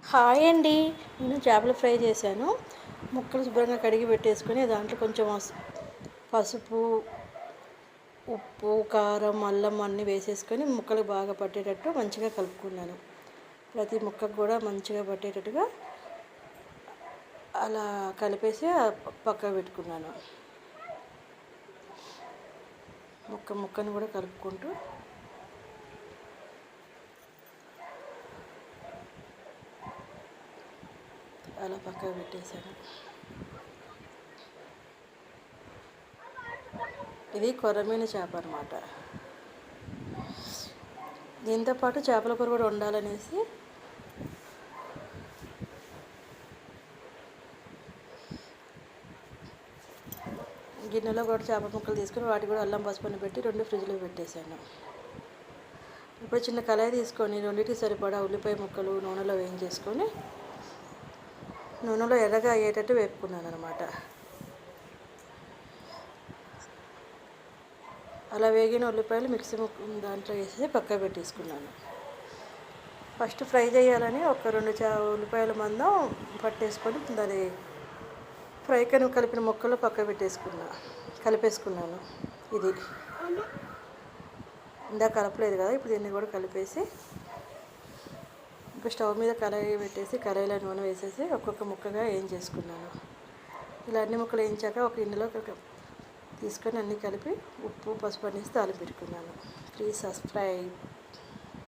Hi అండి. నేను చేపల ఫ్రై చేశాను. ముక్కలు శుభ్రంగా కడిగి పెట్టేసుకొని దాంట్లో కొంచెం పసుపు, ఉప్పు, కారం, అల్లం అన్నీ వేసేసుకొని ముక్కలు బాగా పట్టేటట్టు మంచిగా కలుపుకున్నాను. ప్రతి ముక్కకు కూడా మంచిగా పట్టేటట్టుగా అలా కలిపేసి పక్కకు పెట్టుకున్నాను. ముక్కను కూడా కలుపుకుంటూ అలా పక్కకు పెట్టేశాను. ఇది కొర్రమీను చేప అన్నమాట. దీంతోపాటు చేపల కూర కూడా వండాలనేసి గిన్నెలో కూడా చేప ముక్కలు తీసుకొని వాటి కూడా అల్లం పసుపుని పెట్టి 2 ఫ్రిడ్జ్లో పెట్టేశాను. ఇప్పుడు చిన్న కళాయి తీసుకొని రెండింటికి సరిపడా ఉల్లిపాయ ముక్కలు నూనెలో వేయించేసుకొని నూనెలో ఎర్రగా అయ్యేటట్టు వేపుకున్నాను అనమాట. అలా వేగిన ఉల్లిపాయలు మిక్సీ దాంట్లో వేసి పక్కకు పెట్టేసుకున్నాను. ఫస్ట్ ఫ్రై చేయాలని ఒక 2 ఉల్లిపాయల మందం పట్టేసుకొని దాని ఫ్రైకి కలిపిన ముక్కలు పక్కకు కలిపేసుకున్నాను. ఇది ఇందాక కలపలేదు కదా, ఇప్పుడు దీన్ని కూడా కలిపేసి ఇంకా స్టవ్ మీద కళాయి పెట్టేసి కళాయిలో నూనె వేసేసి ఒక్కొక్క ముక్కగా వేయించేసుకున్నాను. ఇలా అన్ని ముక్కలు వేయించాక ఒక గిన్నెలో తీసుకొని అన్నీ కలిపి ఉప్పు, పసుపు అనేసి తాలింపు పెట్టుకున్నాను. Please subscribe.